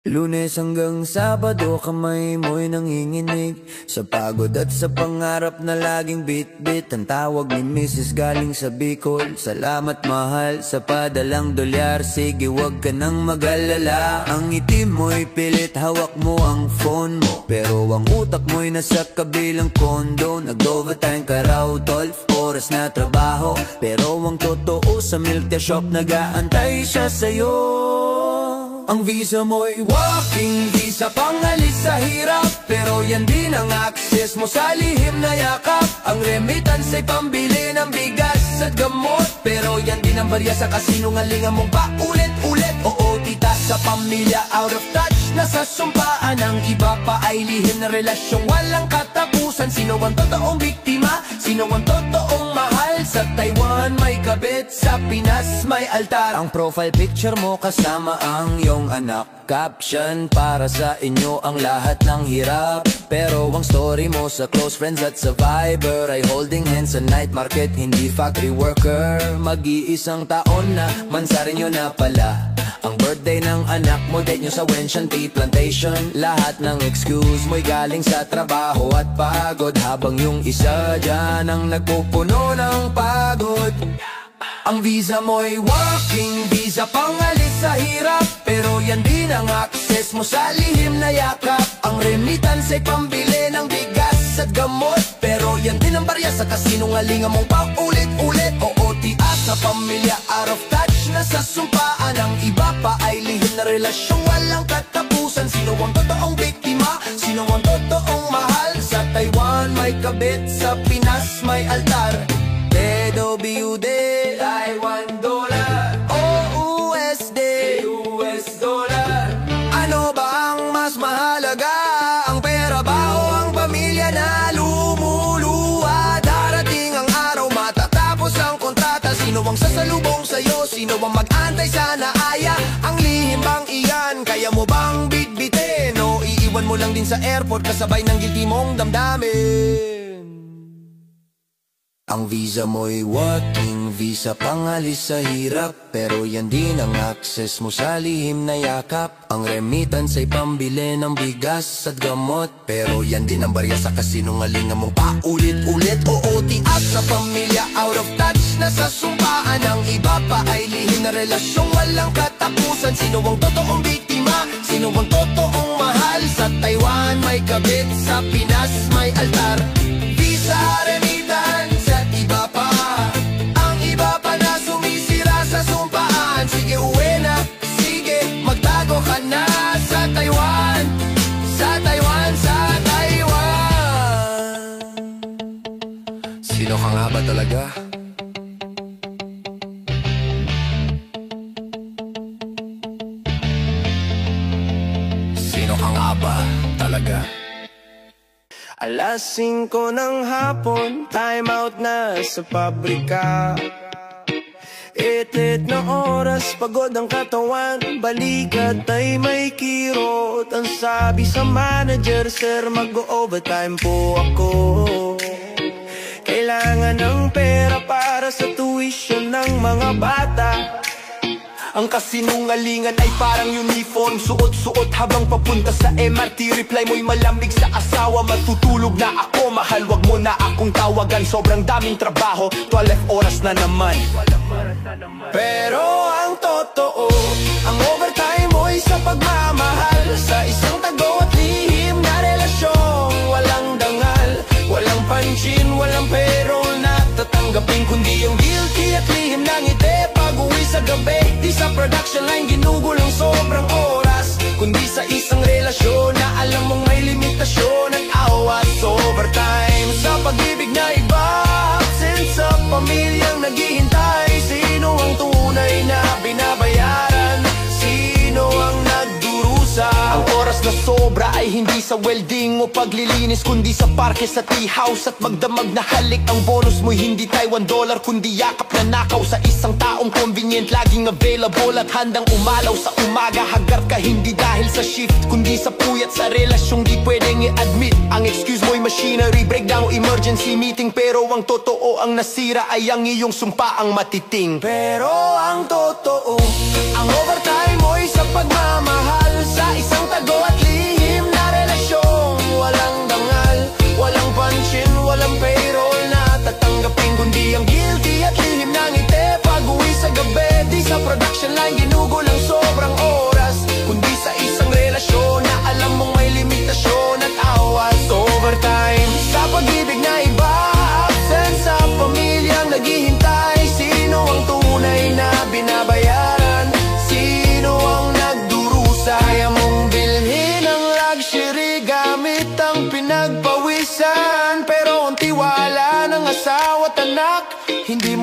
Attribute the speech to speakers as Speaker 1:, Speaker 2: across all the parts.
Speaker 1: Lunes hanggang Sabado, kamay mo'y nanginginig sa pagod at sa pangarap na laging bit-bit. Ang tawag ni Mrs. galing sa Bicol, salamat mahal sa padalang dolyar. Sige wag ka nang mag-alala, ang ngiti mo'y pilit, hawak mo ang phone mo, pero ang utak mo'y nasa kabilang kondo. Nag-overtime ka raw, 12 oras na trabaho, pero ang totoo sa milk tea shop nag-aantay siya sa'yo. Ang visa mo'y walking visa, pangalis sa hirap, pero yan din ang access mo sa lihim na yakap. Ang remittance ay pambili ng bigas at gamot, pero yan din ang barya sa kasinungalingan mong paulit-ulit. Oo tita, sa pamilya out of touch, nasa sumpaan. Ang iba pa ay lihim na relasyong walang katapusan. Sino ang totoong biktima? Sino ang totoong mahal? Sa Taiwan may kabit, sa Pinas may altar. Ang profile picture mo kasama ang iyong anak, caption para sa inyo ang lahat ng hirap. Pero ang story mo sa close friends at sa Viber ay holding hands sa night market, hindi factory worker. Mag-iisang taon na, mansarin nyo na pala ang birthday ng anak mo, date nyo sa Wenshan Tea Plantation. Lahat ng excuse mo'y galing sa trabaho at pagod, habang yung isa dyan ang nagpupuno ng pagod. Ang visa mo'y working visa, pangalis sa hirap, pero yan din ang access mo sa lihim na yakap. Ang remittance ay pambili ng bigas at gamot, pero yan din ang barya sa kasinungalingan mong paulit-ulit. Oo tias sa pamilya out of touch, nasa sumpaan. Ang iba pa ay lihim na relasyong walang katapusan. Sino ang totoong biktima? Sino ang totoong mahal? Sa Taiwan may kabit, sa Pinas may altar. TWD, Taiwan dollar, o USD, US dollar. Ano ba ang mas mahalaga? Ang pera ba o ang pamilya na lumuluwa? Darating ang araw, matatapos ang kontrata. Sino ang sasalubong sa'yo? Sino ang mag-antay sa naaya? Ang lihim bang iyan? Kaya mo bang bitbitin? O iiwan mo lang din sa airport kasabay ng guilty mong damdamin? Ang visa mo'y working visa, pangalis sa hirap, pero yan din ang access mo sa lihim na yakap. Ang remittance ay pambili ng bigas at gamot, pero yan din ang barya sa kasinungalingan mong paulit-ulit. Oo tias sa pamilya out of touch, nasa sumpaan. Ang iba pa ay lihim na relasyong walang katapusan. Sino ang totoong biktima? Sino ang totoong mahal? Sa Taiwan may kabit, sa Pinas may altar. Visa, remittance at iba pa, ang iba pa na sumisira sa sumpaan. Sige uwi na, sige magtago ka na sa Taiwan, sa Taiwan, sa Taiwan. Sino ka nga ba talaga? Sino ka nga ba talaga?
Speaker 2: Alas 5 ng hapon, time out na sa pabrika. Itit na oras, pagod ang katawan, balikat ay may kirot. Ang sabi sa manager, sir mag-overtime po ako. Kailangan ng pera para sa tuition ng mga bata. Ang kasinungalingan ay parang uniform, suot-suot habang papunta sa MRT. Reply mo'y malamig sa asawa, matutulog na ako. Mahal wag mo na akong tawagan, sobrang daming trabaho, 12 oras na naman. Pero ang totoo, ang overtime mo'y sa pagmamahal, sa isang tago at lihim na relasyon. Walang dangal, walang pansin, walang payroll na tatanggapin, kundi yung guilty at lihim ng ngiti pag-uwi sa gabi. Di sa production line ginugulang sobrang oras, kundi sa isang relasyon na alam mong may limitasyon at awas. Overtime sa pag-ibig na iba, absent sa pamilyang naghihintay. Sino ang tunay na binabayaran? Sino ang nagdurusa? Ang oras na sobra ay hindi sa welding o paglilinis, kundi sa parke, sa tea house at magdamag na halik. Ang bonus mo'y hindi Taiwan dollar, kundi yakap na nakaw sa isang taong convenient, laging available at handang umalaw sa umaga. Hagar ka hindi dahil sa shift, kundi sa puyat sa relasyong di pwedeng i-admit. Ang excuse mo'y machinery breakdown, emergency meeting, pero ang totoo ang nasira ay ang iyong sumpaang matiting. Pero ang totoo, ang overtime mo'y sa pagmamahal, sa isang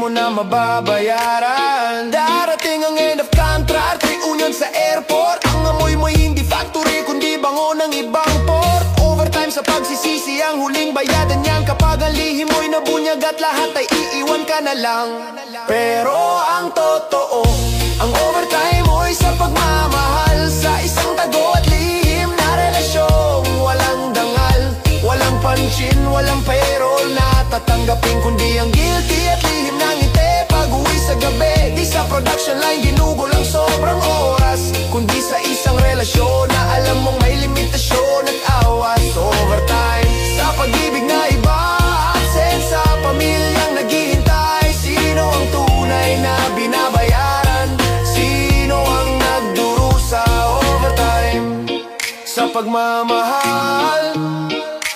Speaker 2: mo na mababayaran. Darating ang end of contract, reunion sa airport. Ang amoy mo'y hindi factory kundi bango ng ibang port. Overtime sa pagsisisi ang huling bayadan niyan. Kapag ang lihim mo'y nabunyag at lahat ay iiwan ka na lang. Pero ang totoo, ang overtime mo'y sa pagmamahal sa isang tago at lihim na relasyong walang dangal, walang panshin, walang payroll na tatanggapin, kundi ang guilty at lihim ng ngiti pag-uwi sa gabi. Di sa production line ginugol ang sobrang oras, kundi sa isang relasyon na alam mong may limitasyon at awas. Overtime sa pag-ibig na iba, absent sa pamilyang naghihintay. Sino ang tunay na binabayaran? Sino ang nagdurusa? Overtime sa pagmamahal,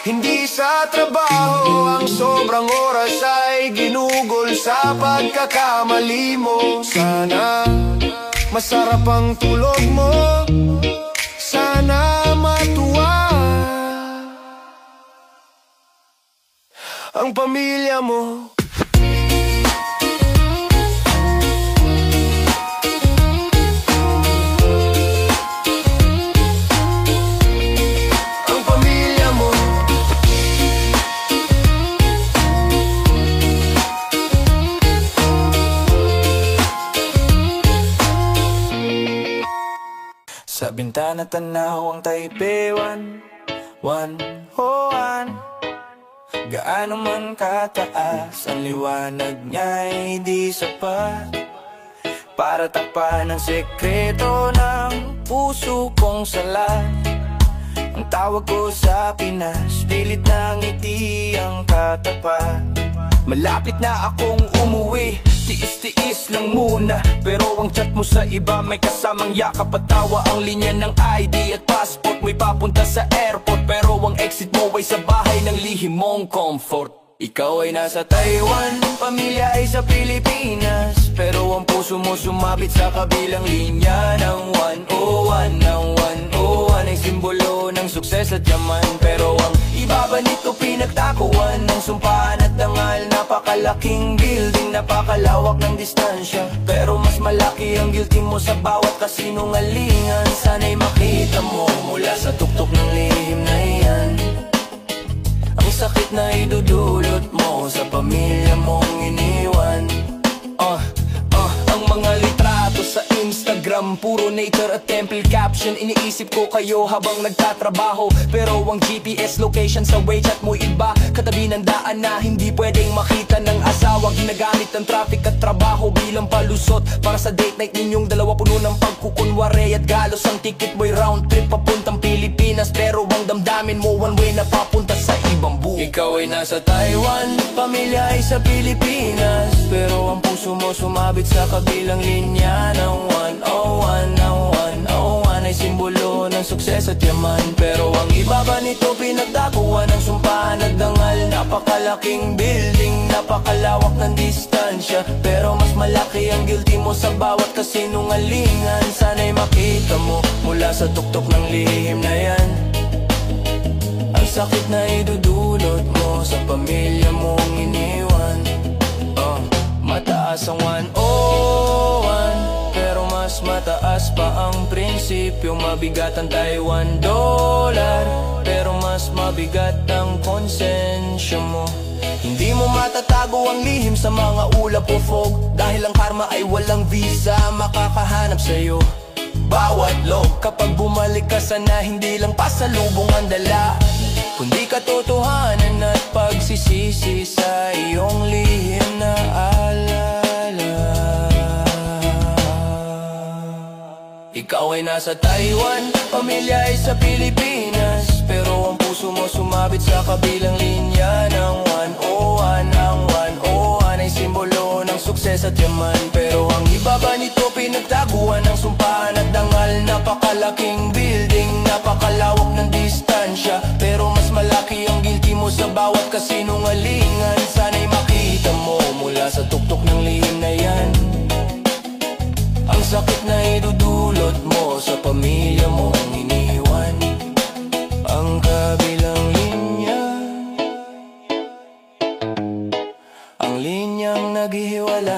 Speaker 2: hindi sa trabaho. Ang sobrang oras ay ginugol sa pagkakamali mo. Sana masarap ang tulog mo, sana matuwa ang pamilya mo.
Speaker 1: Sa bintana tanaw ang Taipei 101. Gaano man kataas, ang liwanag niya'y di sapat para takpan ang sekreto ng puso kong salat. Ang tawag ko sa Pinas, pilit na ngiti ang katapat. Malapit na akong umuwi, tiis-tiis lang muna. Pero ang chat mo sa iba may kasamang yakap at tawa. Ang linya ng ID at passport mo'y papunta sa airport, pero ang exit mo ay sa bahay ng lihim mong comfort. Ikaw ay nasa Taiwan, pamilya ay sa Pilipinas, pero ang puso mo sumabit sa kabilang linya ng 101. Ng 101 ay simbolo ng sukses at yaman, pero ang ibaba nito pinagtakuan ng sumpaan at dangal. Napakalaking building, napakalawak ng distansya, pero mas malaki ang guilty mo sa bawat kasinungalingan. Sana'y makita mo mula sa tuktok ng lihim na iyan ang sakit na idudulot mo sa pamilya mong iniwan. Ang mga litrato sa Instagram, puro nature at temple caption. Iniisip ko kayo habang nagtatrabaho, pero ang GPS location sa WeChat mo iba. Katabi ng daan na hindi pwedeng makita ng asawa. Ginagamit ng traffic at trabaho bilang palusot para sa date night ninyong dalawa. Puno ng pagkukunwari at galos ang ticket mo'y round trip papuntang Pilipinas, pero ang damdamin mo one way na papunta sa ibang buo. Ikaw ay nasa Taiwan, pamilya ay sa Pilipinas, pero ang puso mo sumabit sa kabilang linya ng 101. Ng 101 ay simbolo ng sukses at yaman, pero ang ibaba nito pinagdakuan ng sumpaan at dangal. Napakalaking building, napakalawak ng distansya, pero mas malaki ang guilty mo sa bawat kasinungalingan. Sana'y makita mo mula sa tuktok ng lihim na yan ang sakit na idudulot mo sa pamilya mong iniwan. Mataas ang 101, pero mas mataas pa ang prinsipyo. Mabigat ang Taiwan dollar, pero mas mabigat ang konsensya mo. Hindi mo matatago ang lihim sa mga ulap o fog, dahil ang karma ay walang visa makakahanap sa'yo. Bawat log kapag bumalik ka, sana hindi lang pasalubong ang dala, kundi katotohanan at pagsisisi sa iyong lihim na alala. Ikaw ay nasa Taiwan, pamilya ay sa Pilipinas, pero ang puso mo sumabit sa kabilang linya ng 101. Ang 101 ay simbolo ng sukses at yaman, pero ang ibaba nito pinagtaguan ng sumpaan at dangal. Napakalaking building, napakalawak ng distansya, pero mas malaki ang guilty mo sa bawat kasinungalingan. Sana'y makita mo mula sa tuktok ng lihim na yan ang sakit na idudulot mo sa pamilya mong iniwan. Ang kabilang linya, ang linyang naghihiwalay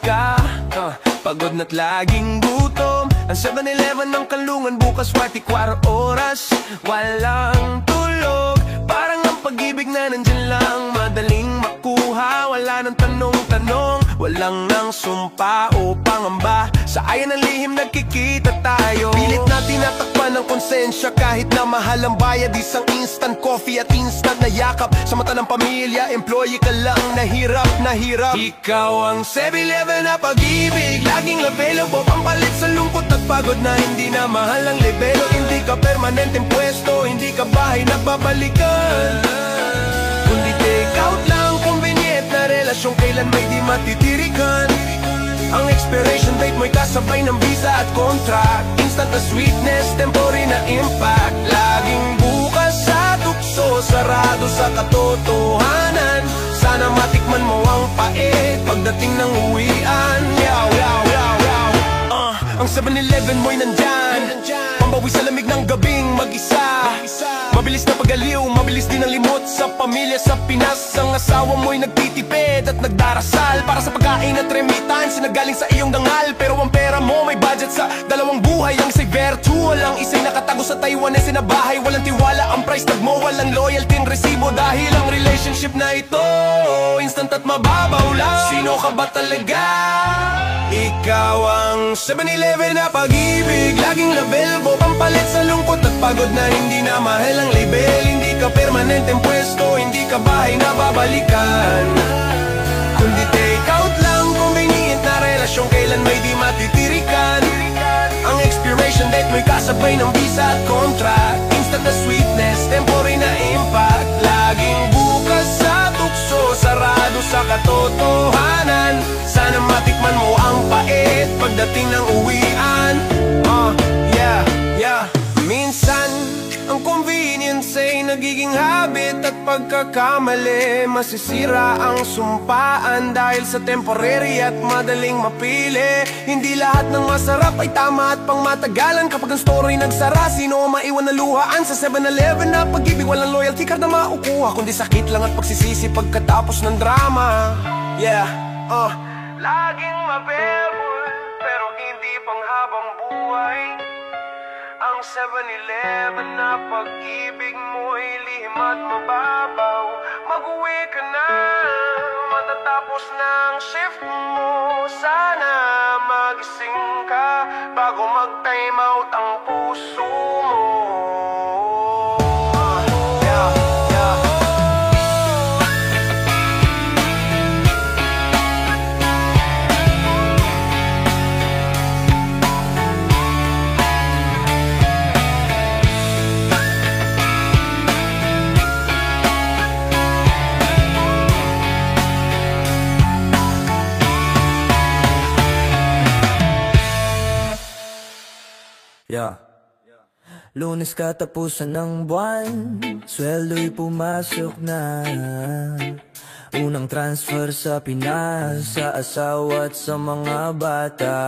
Speaker 2: ka. Pagod na't laging gutom. Ang 7-Eleven ng Kanlungan bukas 24 oras. Walang tulog. Parang ang pag-ibig na nandyan lang, madaling makuha. Wala nang tanong-tanong, walang nang sumpa o pangamba. Sa ayan ng lihim nagkikita tayo. Pilit na tinatakpan ng konsensya kahit na mahal ang bayad. Isang instant coffee at instant na yakap. Sa mata ng pamilya, employee ka lang, nahirap na hirap. Ikaw ang 7-Eleven na pag-ibig, laging available, pampalit sa lungkot at pagod na hindi na mahal ang lebelo. Hindi ka permanenteng pwesto, hindi ka bahay na babalikan. Kundi take out lang, convenient na relasyon, kailan may di matitirikan. Ang expiration date mo'y kasabay ng visa at contract. Instant na sweetness, temporary na impact. Laging bukas sa tukso, sarado sa katotohanan. Sana matikman mo ang pait pagdating ng uwian. Yow, yow, yow, yow. Ang 7-Eleven mo'y nandyan, pambawi sa lamig ng gabing mag-isa. Mabilis na pag-aliw, mabilis din ang limot sa pamilya sa Pinas. Ang asawa mo'y nagtitipid at nagdarasal para sa pagkain at remittance na galing sa iyong dangal. Pero ang pera mo may budget sa dalawang buhay. Ang isa'y virtual, ang isa'y nakatago sa Taiwanese na bahay. Walang tiwala ang price tag mo, walang loyalty ang resibo. Dahil ang relationship na ito instant at mababaw lang. Sino ka ba talaga? Ikaw ang 7-Eleven na pag-ibig, laging labelbo, pampalit sa lungkot at pagod na hindi na mahal ang label. Hindi ka permanenteng pwesto, hindi ka bahay na babalikan. Kundi take out lang, convenient na relasyon, kailan may di matitirikan. Ang expiration date mo'y kasabay ng visa at contract. Instant na sweetness, temporary na impact. Laging bukas sa tukso, sarado sa katotohanan. Sana matikman mo ang pait pagdating ng uwian. Yeah, yeah. Minsan, ang convenience ay nagiging habit at pagkakamali. Masisira ang sumpaan dahil sa temporary at madaling mapili. Hindi lahat ng masarap ay tama at pangmatagalan. Kapag ang story nagsara, sino ang maiwan na luhaan? Sa 7-Eleven na pag-ibig, walang loyalty card na maukuha, kundi sakit lang at pagsisisi pagkatapos ng drama. Yeah, laging mabebol, pero hindi pang habang buhay. Ang 7-Eleven na pag-ibig mo'y lihim at mababaw. Mag-uwi ka na, matatapos na ang shift mo. Sana magising ka bago mag-time out ang puso mo.
Speaker 1: Yeah. Lunes katapusan ng buwan, sweldo'y pumasok na. Unang transfer sa Pinas, sa asawa at sa mga bata.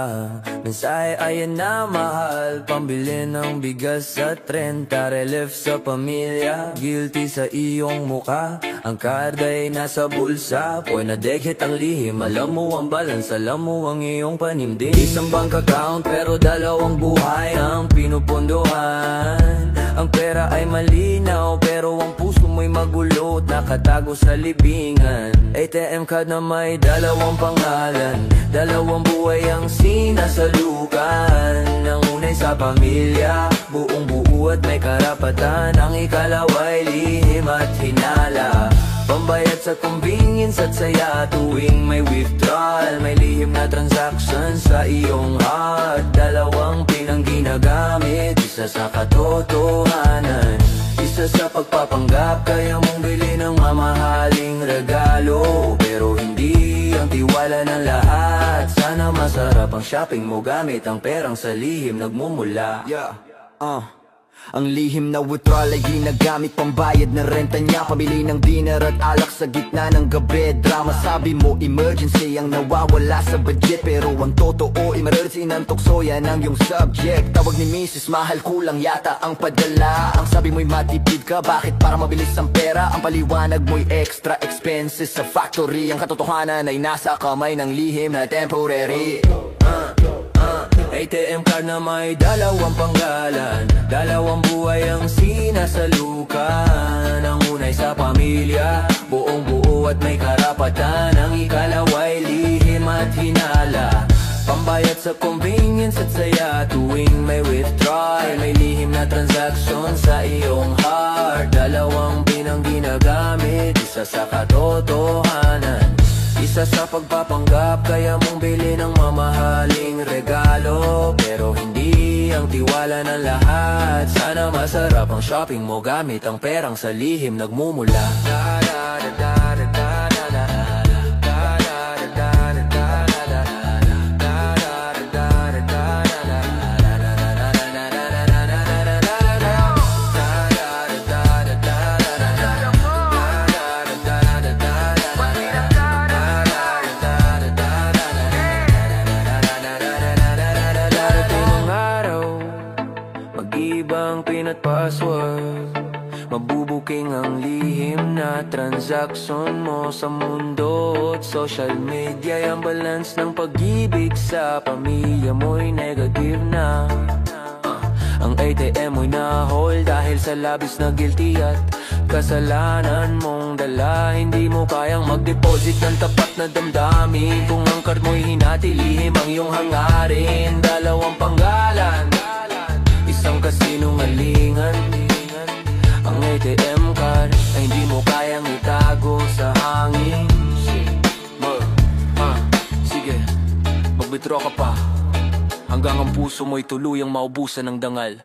Speaker 1: Mensahe ayan na mahal, pambili ng bigas at 30. Relief sa pamilya, guilty sa iyong muka. Ang card ay nasa bulsa, po'y nadekit ang lihim. Alam mo ang balance, alam mo ang iyong panimdim. Isang bank account pero dalawang buhay ang pinupunduhan. Ang pera ay malinaw pero ang puso mo'y magulo, nakatago sa libingan. ATM card na may dalawang pangalan, dalawang buhay ang sinasalukan. Ang unay sa pamilya, buong buo at may karapatan. Ang ikalaway lihim at hinala, pambayad sa convenience at saya tuwing may withdrawal. May lihim na transaction sa iyong heart, dalawang pinang ginagamit, isa sa katotohanan, isa sa pagpapanggap. Kaya mong bili ng mamahaling regalo, pero hindi ang tiwala ng lahat. Sana masarap ang shopping mo gamit ang perang sa lihim nagmumula.
Speaker 2: Yeah,
Speaker 1: Ang lihim na withdrawal ay ginagamit pambayad na renta niya, pamili ng dinner at alak sa gitna ng gabi. Drama, sabi mo emergency ang nawawala sa budget, pero ang totoo emergency ng tukso, yan ang yung subject. Tawag ni Mrs. mahal, kulang yata ang padala. Ang sabi mo'y matipid ka, bakit para mabilis ang pera? Ang paliwanag mo'y extra expenses sa factory. Ang katotohanan ay nasa kamay ng lihim na temporary. ATM card na may dalawang panggalan, dalawang buhay ang sinasalukan. Ang unay sa pamilya, buong buo at may karapatan. Ang ikalaway lihim at hinala, pambayad sa convenience at saya tuwing may withdrawal. May lihim na transaction sa iyong heart, dalawang pinang ginagamit, isa sa katotohanan, isa sa pagpapanggap. Kaya mong bili ng mamahaling regalo, pero hindi ang tiwala ng lahat. Sana masarap ang shopping mo gamit ang perang sa lihim nagmumula. Ibang pin at password, mabubuking ang lihim na transaction mo sa mundo at social media. Ang balance ng pag-ibig sa pamilya mo'y negative na. Ang ATM mo'y na-hold dahil sa labis na guilty at kasalanan mong dala. Hindi mo kayang mag-deposit ng tapat na damdamin. Kung ang card mo'y hinati, lihim ang iyong hangarin. Dalawang panggalan, isang kasinungalingan. Ang ATM card ay hindi mo kayang itago sa hangin. Sige, mag-withdraw ka pa hanggang ang puso mo'y tuluyang maubusan ng dangal.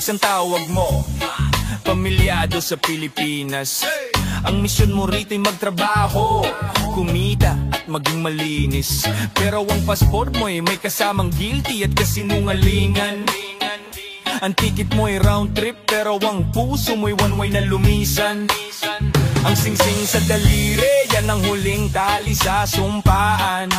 Speaker 3: Ang tawag mo, pamilyado sa Pilipinas. Ang misyon mo rito'y magtrabaho, kumita at maging malinis. Pero ang passport mo'y may kasamang guilty at kasinungalingan. Ang ticket mo'y round trip, pero ang puso mo'y one way na lumisan. Ang singsing sa daliri, yan ang huling tali sa sumpaan.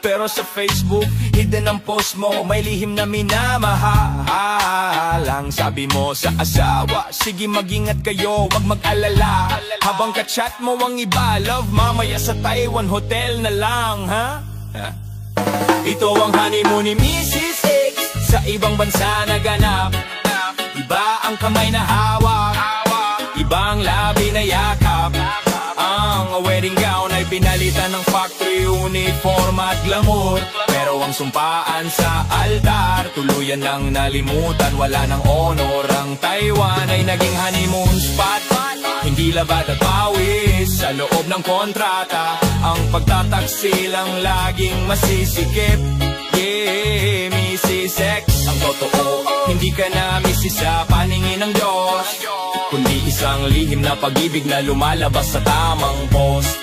Speaker 3: Pero sa Facebook, hidden ang post mo, may lihim na minamahal. Ang sabi mo sa asawa, sige mag-ingat kayo, wag mag-alala. Habang ka-chat mo ang iba, love mamaya sa Taiwan hotel na lang, ha? Ito ang honeymoon ni Mrs. X, sa ibang bansa naganap. Iba ang kamay na hawak, ibang labi na yakap. Ang wedding gown ay pinalitan ng factory uniform at glamour. Pero ang sumpaan sa altar, tuluyan nang nalimutan, wala nang honor. Ang Taiwan ay naging honeymoon spot, hindi labad at pawis sa loob ng kontrata. Ang pagtataksil ang laging masisikip. Yeah, Mrs. X, ang totoo, hindi ka na misis sa paningin ng Diyos, kundi isang lihim na pag-ibig na lumalabas sa tamang post.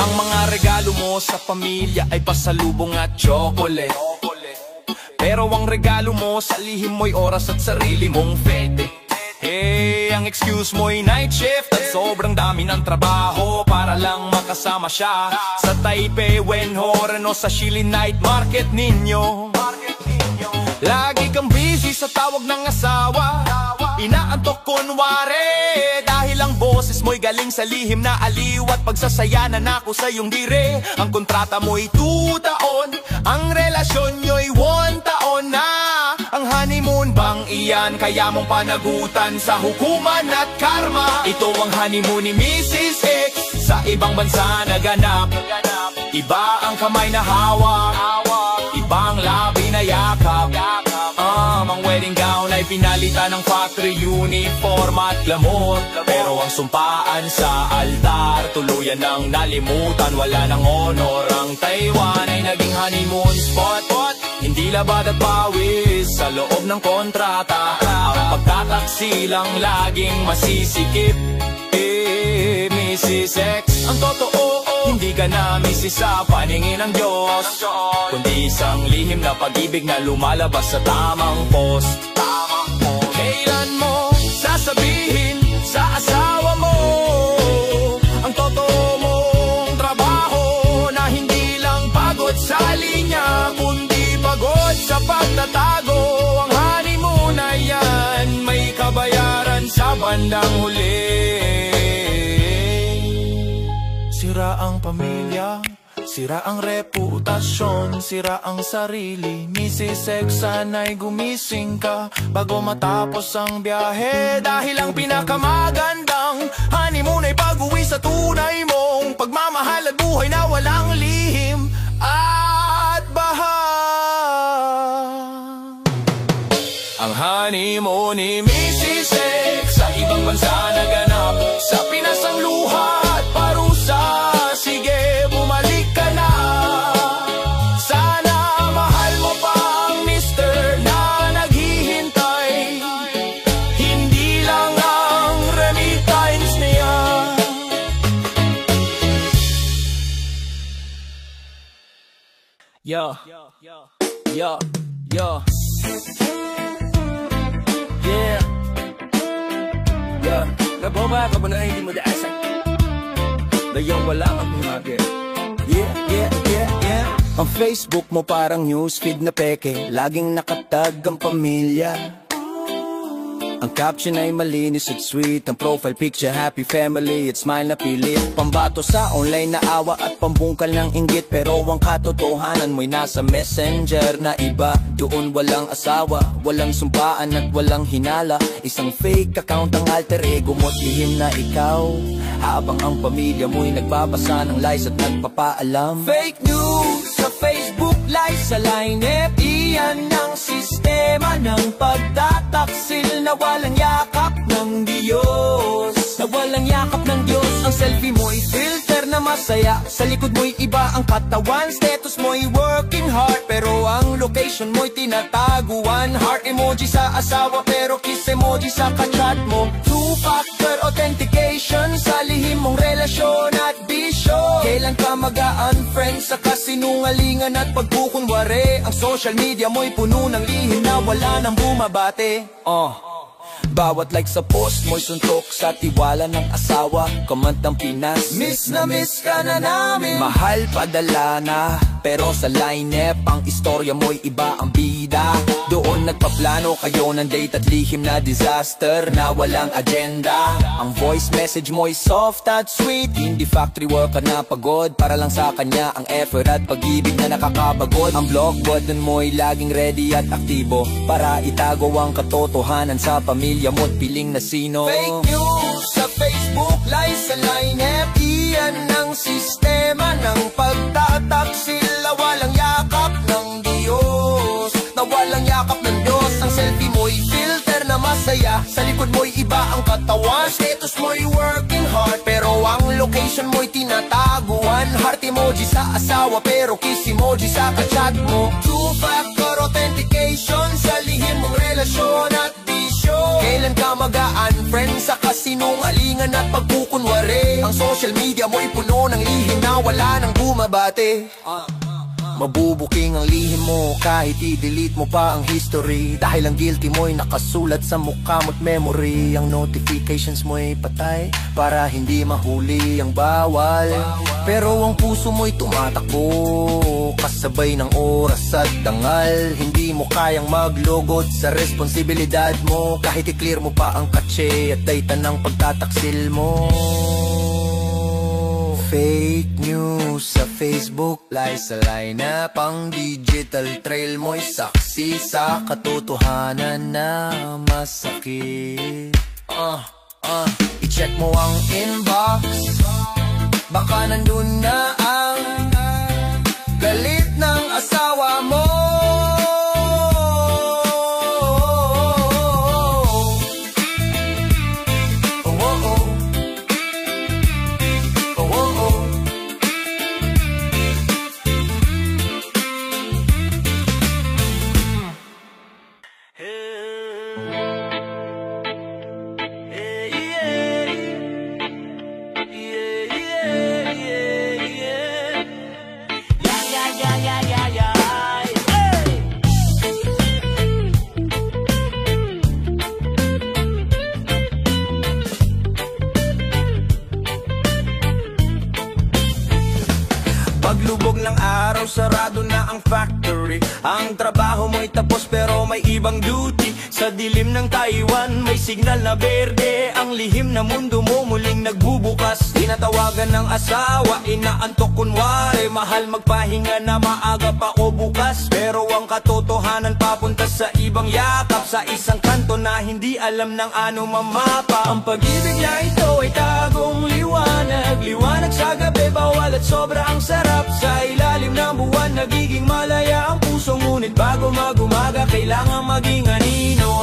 Speaker 3: Ang mga regalo mo sa pamilya ay pasalubong at chocolate, pero ang regalo mo sa lihim mo'y oras at sarili mong fete. Hey, ang excuse mo'y night shift at sobrang dami ng trabaho para lang makasama siya sa Taipei, Wenhoran o sa Shili night market ninyo. Lagi kang busy sa tawag ng asawa, inaantok kunwari, dahil ang boses mo'y galing sa lihim na aliw at pagsasayanan ako sa iyong dire. Ang kontrata mo'y 2 taon, ang relasyon nyo'y 1 taon na. Ang honeymoon bang iyan, kaya mong panagutan sa hukuman at karma? Ito ang honeymoon ni Mrs. X, sa ibang bansa naganap. Iba ang kamay na hawak, ibang labi na yakap. Ang wedding gown ay pinalitan ng factory uniform at glamour. Pero ang sumpaan sa altar, tuluyan nang nalimutan, wala nang honor. Ang Taiwan ay naging honeymoon spot, hindi labad at pawis sa loob ng kontrata. Ang pagtataksilang laging masisikip. Mrs. X, ang totoo, hindi ka na misis sa paningin ng Diyos, kundi isang lihim na pag-ibig na lumalabas sa tamang post. Kailan mo sasabihin sa asawa mo ang totoo mong trabaho, na hindi lang pagod sa linya, kundi pagod sa pagtatago? Ang honeymoon na yan may kabayaran sa bandang huli. Sira ang pamilya, sira ang reputasyon, sira ang sarili. Mrs. X, sana'y gumising ka bago matapos ang biyahe. Dahil ang pinakamagandang honeymoon ay pag-uwi sa tunay mong pagmamahal at buhay na walang lihim at baha. Ang honeymoon ni Mrs. X sa ibang bansa naganap. Sa Pinas ang luha at parusa, sige bumalik ka na. Sana mahal mo pa ang mister na naghihintay, hindi lang ang remittance niya. Yo, yo, yo. Yeah. Yeah. Naboba ka ba na hindi mo daasan? Dayang wala kang humagin. Yeah, yeah, yeah, yeah.
Speaker 1: Ang Facebook mo parang newsfeed na peke, laging nakatag ang pamilya. Ang caption ay malinis at sweet, ang profile picture happy family, it's smile na pilit. Pambato sa online na awa at pambungkal ng inggit, pero ang katotohanan mo'y nasa messenger na iba. Doon walang asawa, walang sumpaan at walang hinala. Isang fake account ang alter ego mo't lihim na ikaw, habang ang pamilya mo'y nagbabasa ng lies at nagpapaalam.
Speaker 2: Fake news sa Facebook, lies sa line-up. Iyan ang sistema ng pagtataksil na walang yakap ng Diyos, na walang yakap ng Diyos. Ang selfie mo'y filter na masaya, sa likod mo'y iba ang katawan. Status mo'y working hard, pero ang location mo'y tinataguan. Heart emoji sa asawa, pero kiss emoji sa kachat mo. Two-factor authentication sa lihim mong relasyon at bisyo. Kailan ka mag-unfriend sa kasinungalingan at pagkukunwari? Ang social media mo'y puno ng lihim na wala nang bumabate.
Speaker 1: Bawat like sa post mo'y suntok sa tiwala ng asawa. Comment ng Pinas,
Speaker 2: Miss na miss ka na namin.
Speaker 1: mahal padala na, pero sa line-up ang istorya mo'y iba ang bida. Doon nagpaplano kayo ng date at lihim na disaster na walang agenda. Ang voice message mo'y soft at sweet, hindi factory work ka na pagod, para lang sa kanya ang effort at pag-ibig na nakakabagod. Ang blog button mo'y laging ready at aktibo, para itago ang katotohanan sa pamilya mo't piling na sino.
Speaker 2: Fake news sa Facebook, lies sa line-up. Iyan ang sistema ng pagtataksil na walang yakap ng Diyos, na walang yakap ng Diyos. Ang selfie mo'y filter na masaya, sa likod mo'y iba ang katawan. Status mo'y working hard, pero ang location mo'y tinataguan. Heart emoji sa asawa, pero kiss emoji sa kachat mo. Two-factor authentication sa lihim mong relasyon at bisyo. Kailan ka mag-unfriend sa kasinungalingan at pagkukunwari? Ang social media mo'y puno ng lihim na wala nang bumabate. Mabubuking ang lihim mo kahit i-delete mo pa ang history, dahil ang guilty mo'y nakasulat sa mukha mo't memory. Ang notifications mo'y patay para hindi mahuli ang bawal, pero ang puso mo'y tumatakbo kasabay ng oras at dangal. Hindi mo kayang maglogot sa responsibilidad mo, kahit i-clear mo pa ang katse at data ng pagtataksil mo. Fake news sa Facebook, lies sa lineup. Ang digital trail mo'y saksi sa katotohanan na masakit. I-check mo ang inbox,
Speaker 1: Baka nandun na ang galit ng asawa mo.
Speaker 3: Paglubog ng araw, sarado na ang factory. Ang trabaho mo'y tapos pero may ibang duty. Sa dilim ng Taiwan, may signal na berde. Ang lihim na mundo mo muling nagbubukas. Tinatawagan ng asawa, inaantok kunwari. Mahal magpahinga na maaga pa o bukas. Pero ang katotohanan papunta sa ibang yakap. Sa isang kanto na hindi alam ng ano mamapa. Ang pag-ibig na ito ay tagong liwanag. Liwanag sa gabi, bawal at sobra ang sarap. Sa ilalim ng buwan, nagiging malaya ang puso. Ngunit bago mag-umaga, kailangan maging anino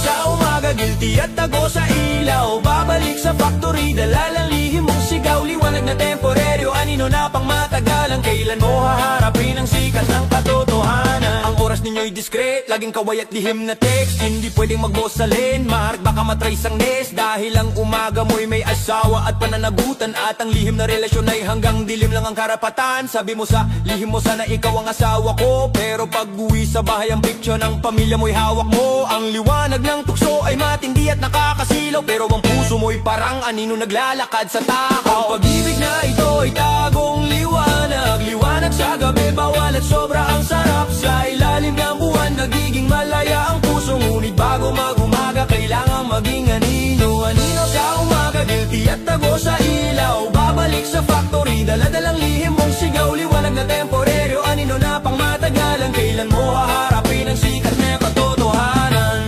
Speaker 3: sa umaga, guilty at tago sa ilaw. Babalik sa factory, dalalang lihim mong sigaw. Liwanag na temporaryo, anino na pang matagalan. Kailan mo haharapin ang sikat ng katotohanan? Ang oras ninyo'y discreet, laging kaway at lihim na text. Hindi pwedeng mag-boss sa landmark, baka matrace ang nest. Dahil ang umaga mo'y may asawa at pananagutan. At ang lihim na relasyon ay hanggang dilim lang ang karapatan. Sabi mo sa lihim mo sana ikaw ang asawa ko, pero pag uwi sa bahay ang picture ng pamilya mo'y hawak mo. Ang liwanag ng tukso ay matindi at nakakasilaw, pero ang puso mo'y parang anino naglalakad sa takaw. Ang pag-ibig na ito ay tagong liwanag. Liwanag sa gabi, bawal at sobra ang sarap. Sa ilalim ng buwan, nagiging malaya ang puso. Ngunit bago mag-umaga, kailangan maging anino sa umaga, guilty at tago sa ilaw. Babalik sa factory, daladalang lihim mong sigaw. Liwanag na temporaryo, anino na pang matagalan. Kailan mo haharapin ang sikat na katotohanan?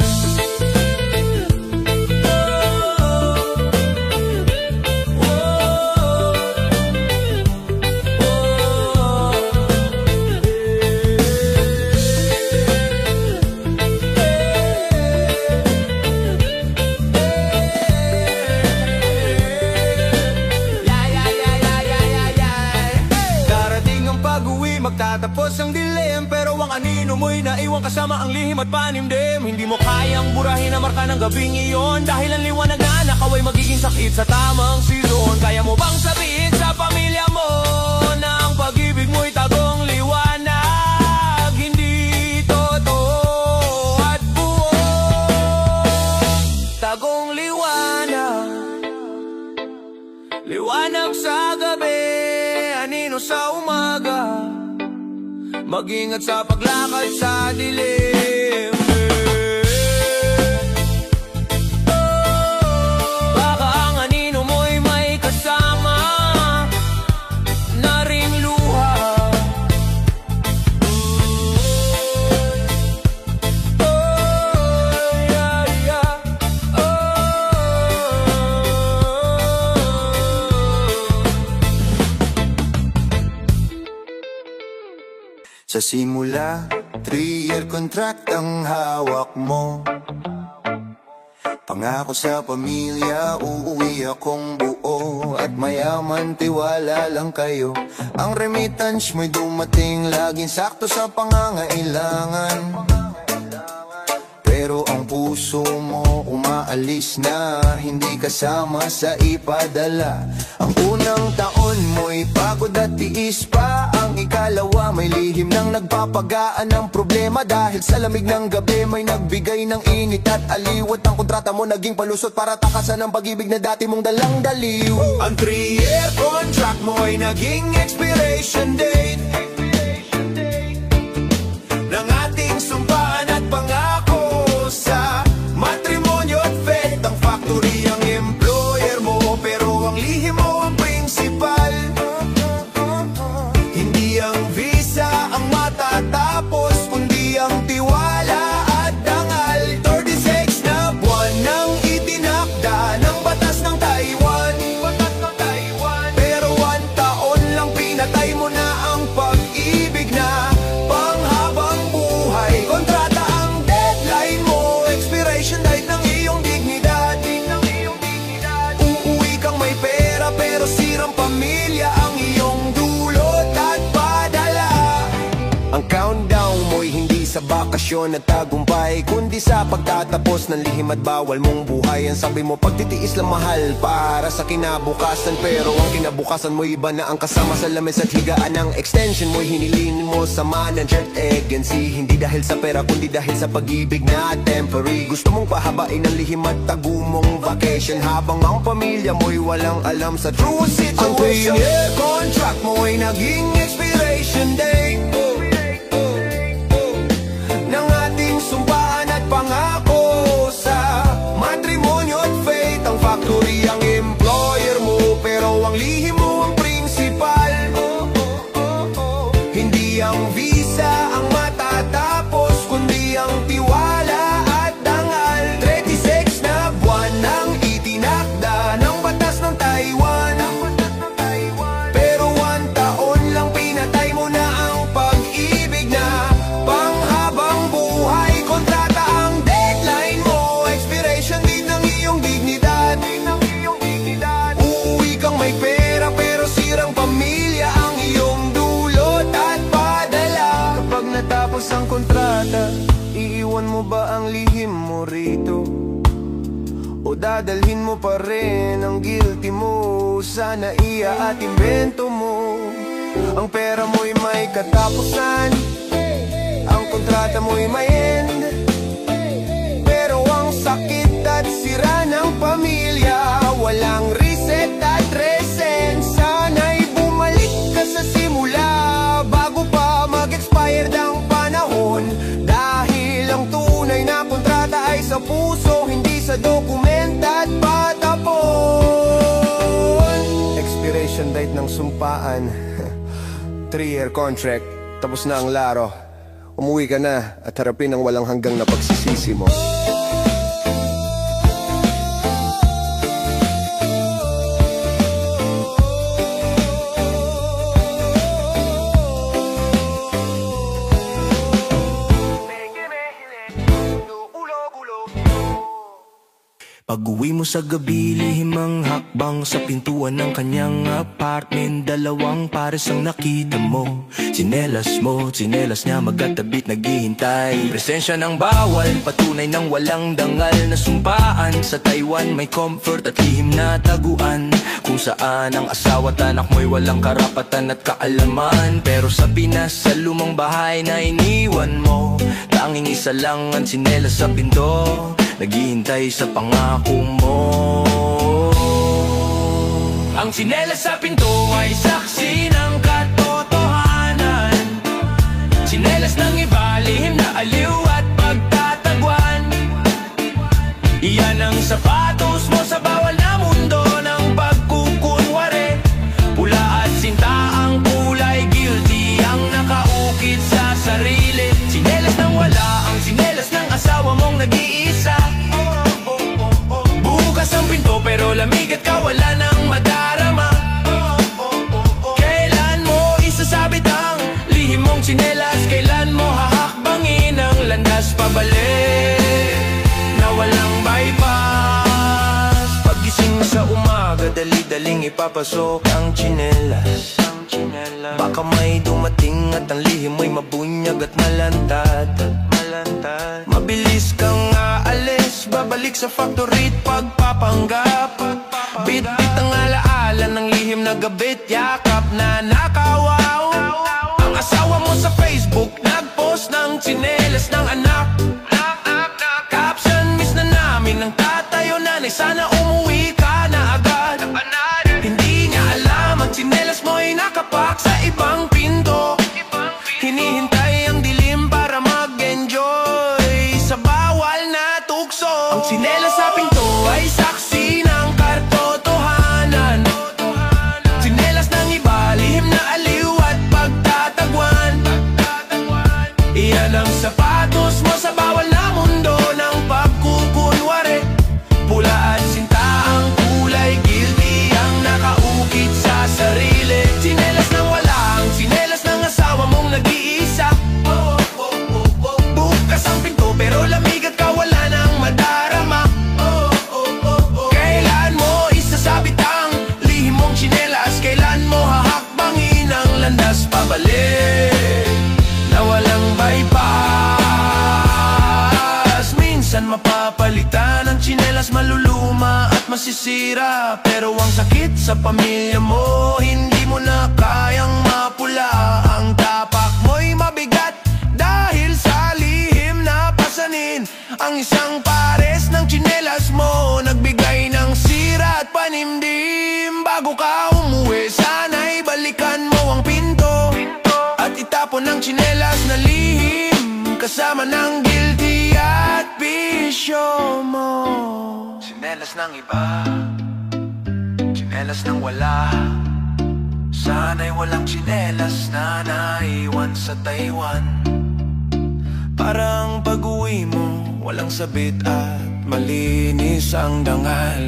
Speaker 3: Magtatapos ang dilim, pero ang anino mo'y naiwan kasama ang lihim at panimdim. Hindi mo kayang burahin ang marka ng gabing iyon, dahil ang liwanag na nakaway magiging sakit sa tamang silon. Kaya mo bang sabihin sa pamilya mo na ang pag-ibig mo'y tagong liwanag, hindi totoo at buo? Tagong liwanag, liwanag sa gabi, anino sa umaga. Mag-ingat sa paglakad sa dilim. Baka ang anino mo'y may kasama na ring luha.
Speaker 1: Sa simula, 3-year contract ang hawak mo. Pangako sa pamilya, uuwi akong buo. At mayaman, tiwala lang kayo. Ang remittance mo'y dumating, laging sakto sa pangangailangan. Pero ang puso mo umaalis na, hindi kasama sa ipadala. Ang unang taon mo'y pagod at tiis pa. Ang ikalawa may lihim nang nagpapagaan ng problema. Dahil sa lamig ng gabi may nagbigay ng init at aliwat. Ang kontrata mo naging palusot para takasan ang pag-ibig na dati mong dalang daliw.
Speaker 3: Ang 3-year contract mo ay naging expiration date ng ating sumpaan at pangako sa matrimonyo at fate. Ang factory ang employer mo, pero ang lihim mo ang principal. Hindi ang visa ang matatapos, kundi ang tiwala at dangal. 36 na buwan nang itinakda ng batas ng Taiwan. Pero 1
Speaker 2: Ang countdown mo'y hindi sa bakasyon at tagumpay, kundi sa pagtatapos ng lihim at bawal mong buhay. Ang sabi mo pagtitiis lang mahal para sa kinabukasan, pero ang kinabukasan mo iba na ang kasama sa lamesa at higaan. Ang extension mo'y hinilin mo sa manager at agency, hindi dahil sa pera kundi dahil sa pag-ibig na temporary. Gusto mong pahabain ang lihim at tagumong vacation, habang ang pamilya mo'y walang alam sa true situation. Ang 3-year contract mo'y naging expiration date ng ating sumpahan at pangako sa matrimonyo at faith. Ang factory ang employer mo, pero ang lihim mo ang principal. Hindi ang visa ang matatapos, kundi ang tiwala at dangal. 36 na buwan nang itinakda ng batas ng Taiwan, pero 1 taon lang pinatay mo na ang pag-ibig na panghabang buhay. Kontrata ang deadline mo, expiration din ng iyong dignidad. Uuwi kang may pera pero sirang pamilya ang iyong dulot at padala. Kapag natapos ang kontrata, iiwan mo ba ang lihim mo rito? O dadalhin mo pa rin ang guilty mo sa naiya at invento mo? Ang pera mo'y may katapusan, ang kontrata mo'y may end, pero ang sakit at sira ng pamilya walang reset at resent. Sana'y bumalik ka sa simula bago pa mag-expired ang panahon, dahil ang tunay na kontrata ay sa puso, hindi sa dokumenta at patapon. Expiration date ng sumpaan 3-year contract, tapos na ang laro. Umuwi ka na at harapin ang walang hanggang na pagsisisi mo.
Speaker 3: Pag-uwi mo sa gabi, lihim ang hakbang sa pintuan ng kanyang apartment. 2 pares ang nakita mo, tsinelas mo, tsinelas niya magkatabit naghihintay. Presensya ng bawal, patunay ng walang dangal na sumpaan. Sa Taiwan may comfort at lihim na taguan, kung saan ang asawa at anak mo'y walang karapatan at kaalaman. Pero sa Pinas, sa lumang bahay na iniwan mo, tanging isa lang ang tsinelas sa pinto, naghihintay sa pangako mo. Ang tsinelas sa pinto ay saksi ng katotohanan. Tsinelas ng iba, lihim na aliw at pagtatagwan. Iyan ang sapatos mo sa bawal na mundo ng pagkukunwari. Pula at sinta ang kulay, guilty ang nakaukit sa sarili. Tsinelas ng wala, ang tsinelas ng asawa mong nag-iisa. Bukas ang pinto pero lamig at kawalan ng madarama. Kailan mo isasabit ang lihim mong tsinelas? Kailan mo hahakbangin ang landas pabalik na walang bypass? Paggising sa umaga, dali-daling ipapasok ang tsinelas. Baka may dumating at ang lihim mo'y mabunyag at malantad. Mabilis kang aalis, babalik sa factory at pagpapanggap. Bit-bit ang alaala ng lihim na gabit, yakap na nakawaw. Ang asawa mo sa Facebook nagpost ng tsinelas ng anak. Caption, miss na namin ng tatay o nanay, sana umuwi ka na agad. Hindi niya alam ang tsinelas mo'y nakapak sa ibang pinto. Hinihintay ang dilim para mag-enjoy sa bawal na tukso. Ang tsinelas sa pinto ay saksi ng katotohanan. Tsinelas ng iba, lihim na aliw
Speaker 2: masisira, pero ang sakit sa pamilya mo, hindi mo na kayang mapula. Ang tapak mo'y mabigat dahil sa lihim na pasanin. Ang isang pares ng tsinelas mo nagbigay ng sira at panimdim. Bago ka umuwi, sana'y balikan mo ang pinto at itapon ang tsinelas na lihim kasama ng guilty at bisyo mo. Tsinelas ng iba, tsinelas ng wala. Sana'y walang tsinelas na naiwan sa Taiwan. Parang pag-uwi mo, walang sabit at malinis ang dangal.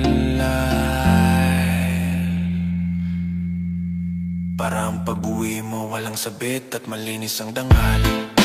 Speaker 2: Parang pag-uwi mo, walang sabit at malinis ang dangal.